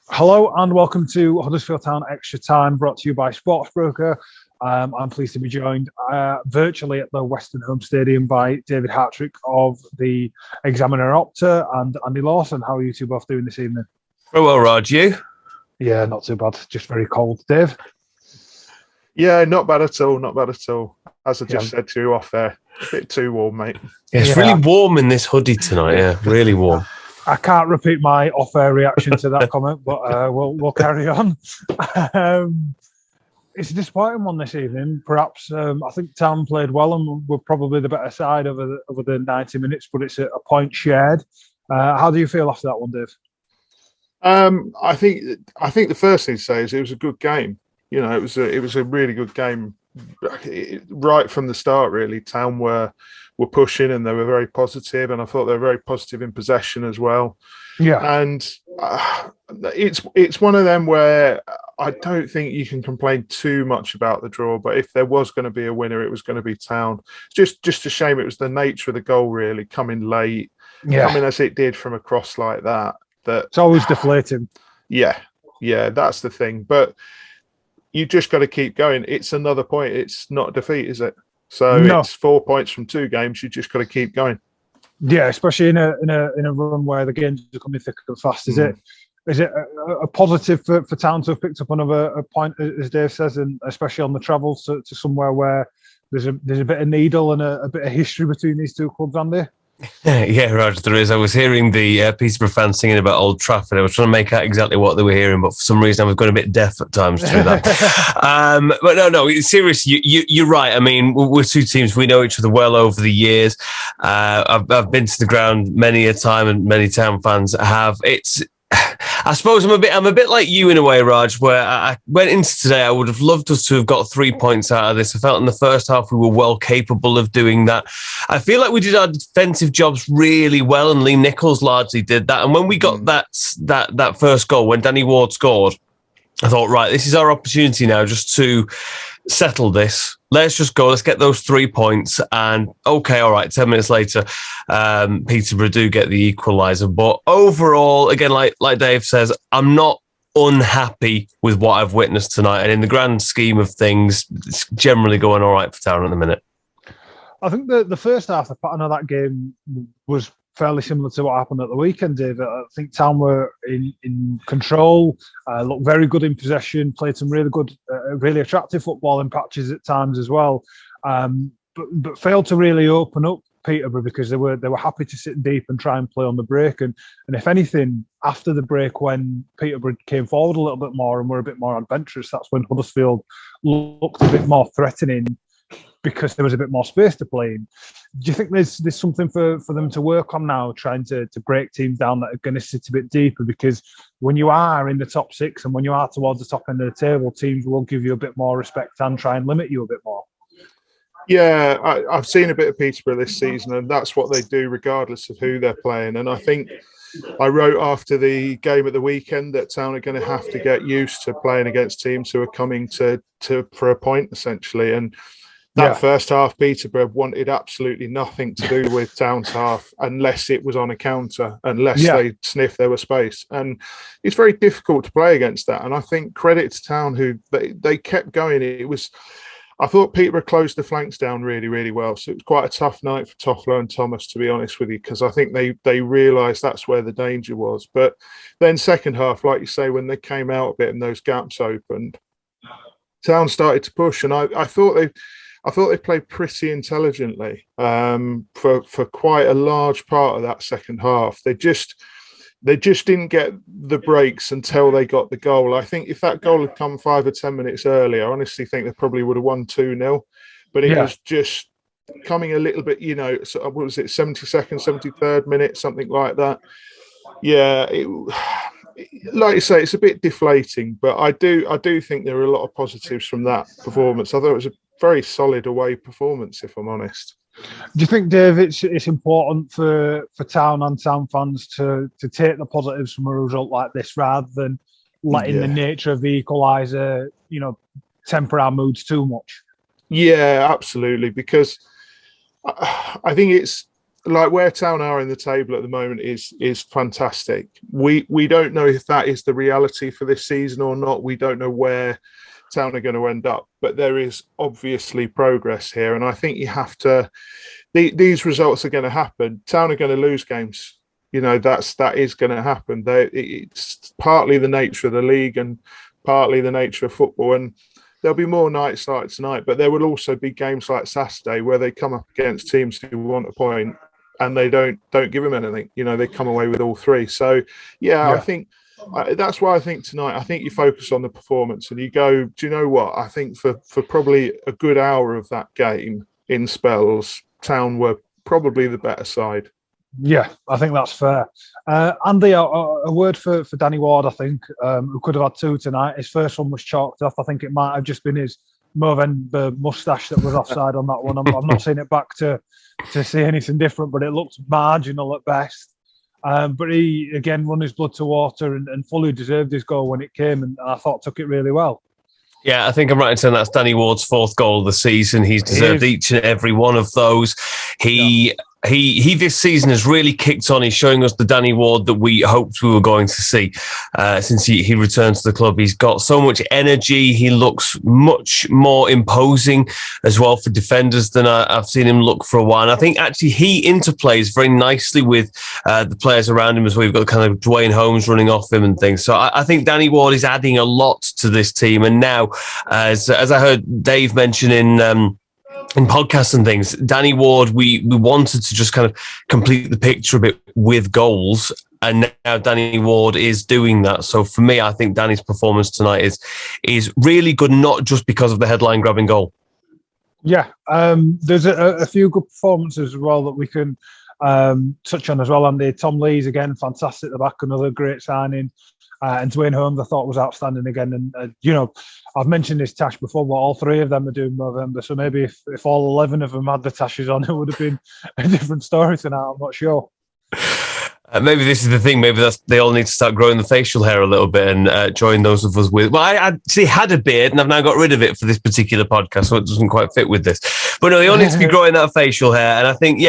Hello and welcome to Huddersfield Town Extra Time, brought to you by Sportsbroker. I'm pleased to be joined virtually at the Western Home Stadium by David Hartrick of the Examiner Opta and Andy Lawson. How are you two both doing this evening? Very well, Raj. You? Yeah, not too bad. Just very cold. Dave? Yeah, not bad at all. Not bad at all. As I just said to you off there, a bit too warm, mate. Yeah, it's really warm in this hoodie tonight. Yeah, really warm. I can't repeat my off-air reaction to that comment, but we'll carry on. It's a disappointing one this evening. Perhaps I think Town played well and were probably the better side over the 90 minutes, but it's a point shared. How do you feel after that one, Dave? I think the first thing to say is it was a good game. You know, it was a really good game right from the start. Really, Town were pushing and they were very positive, and I thought they were very positive in possession as well. Yeah, and it's one of them where I don't think you can complain too much about the draw. But if there was going to be a winner, it was going to be Town. Just a shame it was the nature of the goal, really, coming late, coming as it did from a cross like that. That it's always deflating. Yeah, that's the thing. But you just got to keep going. It's another point. It's not a defeat, is it? So It's 4 points from 2 games. You just got to keep going. Yeah, especially in a run where the games are coming thick and fast. Is it a positive for Town to have picked up another point, as Dave says, and especially on the travels to somewhere where there's a bit of needle and a bit of history between these two clubs, Andy? Yeah, Roger, there is. I was hearing the Peterborough fans singing about Old Trafford. I was trying to make out exactly what they were hearing, but for some reason I was going a bit deaf at times through that. But no, seriously, you're right. I mean, we're two teams. We know each other well over the years. I've been to the ground many a time, and many Town fans have. I suppose I'm a bit like you in a way, Raj, where I went into today. I would have loved us to have got 3 points out of this. I felt in the first half we were well capable of doing that. I feel like we did our defensive jobs really well, and Lee Nichols largely did that. And when we got that first goal, when Danny Ward scored, I thought, right, this is our opportunity now just to settle this. Let's just go. Let's get those 3 points. And okay, all right, 10 minutes later, Peterborough do get the equaliser. But overall, again, like Dave says, I'm not unhappy with what I've witnessed tonight. And in the grand scheme of things, it's generally going all right for Town at the minute. I think the first half, the pattern of that game was fairly similar to what happened at the weekend, David. I think Town were in control, looked very good in possession, played some really good, really attractive football in patches at times as well, but failed to really open up Peterborough because they were happy to sit deep and try and play on the break. And if anything, after the break, when Peterborough came forward a little bit more and were a bit more adventurous, that's when Huddersfield looked a bit more threatening, because there was a bit more space to play in. Do you think there's something for them to work on now, trying to break teams down that are going to sit a bit deeper? Because when you are in the top 6 and when you are towards the top end of the table, teams will give you a bit more respect and try and limit you a bit more. Yeah, I've seen a bit of Peterborough this season, and that's what they do regardless of who they're playing. And I think I wrote after the game at the weekend that Town are going to have to get used to playing against teams who are coming to for a point, essentially. And that first half, Peterborough wanted absolutely nothing to do with Town's half unless it was on a counter, unless they sniffed there was space. And it's very difficult to play against that. And I think credit to Town, who they kept going. I thought Peterborough closed the flanks down really, really well. So it was quite a tough night for Toffler and Thomas, to be honest with you, because I think they realised that's where the danger was. But then second half, like you say, when they came out a bit and those gaps opened, Town started to push. And I thought they played pretty intelligently for quite a large part of that second half. They just didn't get the breaks until they got the goal. I think if that goal had come 5 or 10 minutes earlier, I honestly think they probably would have won 2-0. But it was just coming a little bit, what was it, 72nd, 73rd minute, something like that. Yeah, like you say, it's a bit deflating, but I do think there are a lot of positives from that performance. I thought it was a very solid away performance, if I'm honest. Do you think, Dave, it's important for Town and Town fans to take the positives from a result like this rather than letting the nature of the equaliser, temper our moods too much? Yeah, absolutely. Because I think like where Town are in the table at the moment is fantastic. We don't know if that is the reality for this season or not. We don't know where Town are going to end up, but there is obviously progress here, and I think you have to. These results are going to happen. Town are going to lose games. You know, that is going to happen. It's partly the nature of the league and partly the nature of football, and there'll be more nights like tonight, but there will also be games like Saturday where they come up against teams who want a point and they don't give them anything. You know, they come away with all three. So, yeah. I think that's why I think tonight, I think you focus on the performance and you go, do you know what? I think for probably a good hour of that game in spells, Town were probably the better side. Yeah, I think that's fair. Andy, a word for Danny Ward, I think, who could have had two tonight. His first one was chalked off. I think it might have just been his Movember moustache that was offside on that one. I've not seen it back to see anything different, but it looked marginal at best. But he, again, run his blood to water and fully deserved his goal when it came, and I thought took it really well. Yeah, I think I'm right in saying that's Danny Ward's fourth goal of the season. He's deserved each and every one of those. He this season has really kicked on. He's showing us the Danny Ward that we hoped we were going to see since he returned to the club. He's got so much energy. He looks much more imposing as well for defenders than I've seen him look for a while. And I think actually he interplays very nicely with the players around him as well. We've got kind of Dwayne Holmes running off him and things. So I think Danny Ward is adding a lot to this team. And now, as I heard Dave mention in podcasts and things, Danny Ward, we wanted to just kind of complete the picture a bit with goals, and now Danny Ward is doing that. So for me, I think Danny's performance tonight is really good, not just because of the headline grabbing goal. Yeah, there's a few good performances as well that we can touch on as well, Andy. Tom Lees, again, fantastic at the back, another great signing. And Dwayne Holmes, I thought, was outstanding again. And, I've mentioned this tash before, but all three of them are doing Movember. So maybe if all 11 of them had the tashes on, it would have been a different story tonight. I'm not sure. Maybe this is the thing. Maybe they all need to start growing the facial hair a little bit and join those of us with. Well, I actually had a beard and I've now got rid of it for this particular podcast, so it doesn't quite fit with this. But no, they all need to be growing that facial hair. And I think,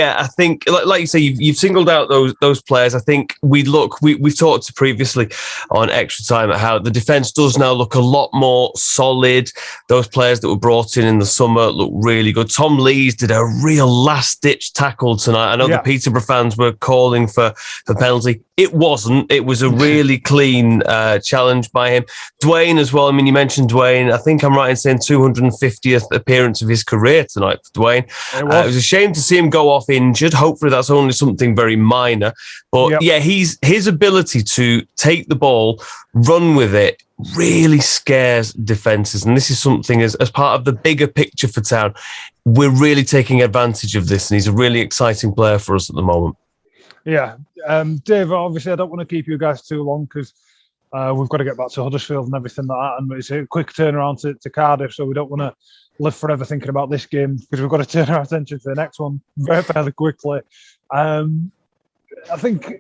like you say, you've singled out those players. I think we've talked previously on Extra Time at how the defence does now look a lot more solid. Those players that were brought in the summer look really good. Tom Lees did a real last-ditch tackle tonight. I know the Peterborough fans were calling for penalty. It wasn't. It was a really clean challenge by him. Dwayne as well. I mean, you mentioned Dwayne. I think I'm right in saying 250th appearance of his career tonight for Dwayne. It was a shame to see him go off injured. Hopefully that's only something very minor. But his ability to take the ball, run with it, really scares defences. And this is something as part of the bigger picture for Town. We're really taking advantage of this, and he's a really exciting player for us at the moment. Yeah. Dave, obviously, I don't want to keep you guys too long because we've got to get back to Huddersfield and everything like that. And it's a quick turnaround to Cardiff, so we don't want to live forever thinking about this game because we've got to turn our attention to the next one fairly quickly. I think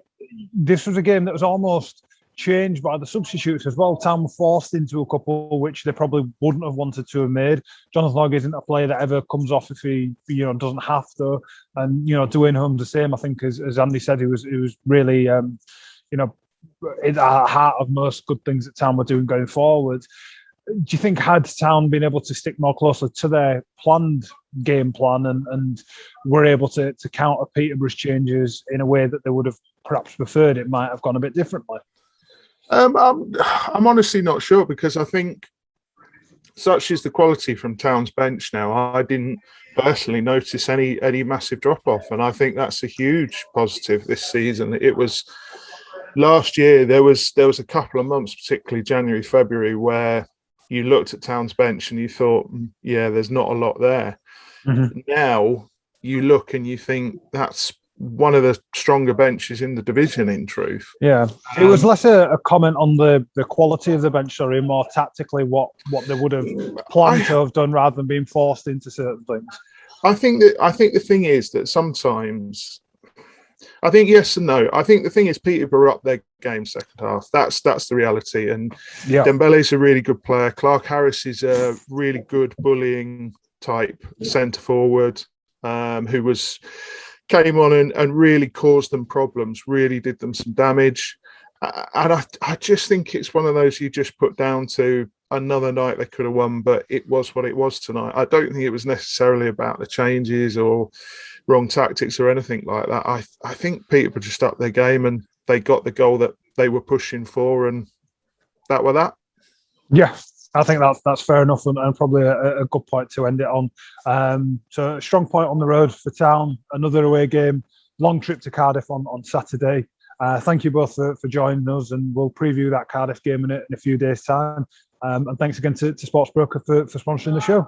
this was a game that was almost changed by the substitutes as well. Town were forced into a couple which they probably wouldn't have wanted to have made. Jonathan Hogg isn't a player that ever comes off if he doesn't have to, and Dwayne Holmes the same. I think as Andy said, he was really in the heart of most good things that Town were doing going forward. Do you think had Town been able to stick more closely to their planned game plan and were able to counter Peterborough's changes in a way that they would have perhaps preferred, it might have gone a bit differently? I'm honestly not sure because I think such is the quality from Town's bench now. I didn't personally notice any massive drop-off, and I think that's a huge positive this season. It was last year, there was a couple of months, particularly January, February, where you looked at Town's bench and you thought, there's not a lot there. Mm-hmm. Now you look and you think that's one of the stronger benches in the division, in truth. Yeah. It was less a comment on the quality of the bench, sorry, more tactically what they would have planned to have done rather than being forced into certain things. I think the thing is that sometimes, I think yes and no. I think the thing is Peterborough up their game second half. That's the reality. And Dembele's a really good player. Clark Harris is a really good bullying type centre forward who was came on and really caused them problems, really did them some damage. And I just think it's one of those you just put down to another night they could have won, but it was what it was tonight. I don't think it was necessarily about the changes or wrong tactics or anything like that. I think Peterborough just upped their game and they got the goal that they were pushing for, and that were that. Yeah, I think that's fair enough, and probably a good point to end it on. So a strong point on the road for Town, another away game, long trip to Cardiff on Saturday. Thank you both for joining us, and we'll preview that Cardiff game in a few days' time. And thanks again to Sports Broker for sponsoring the show.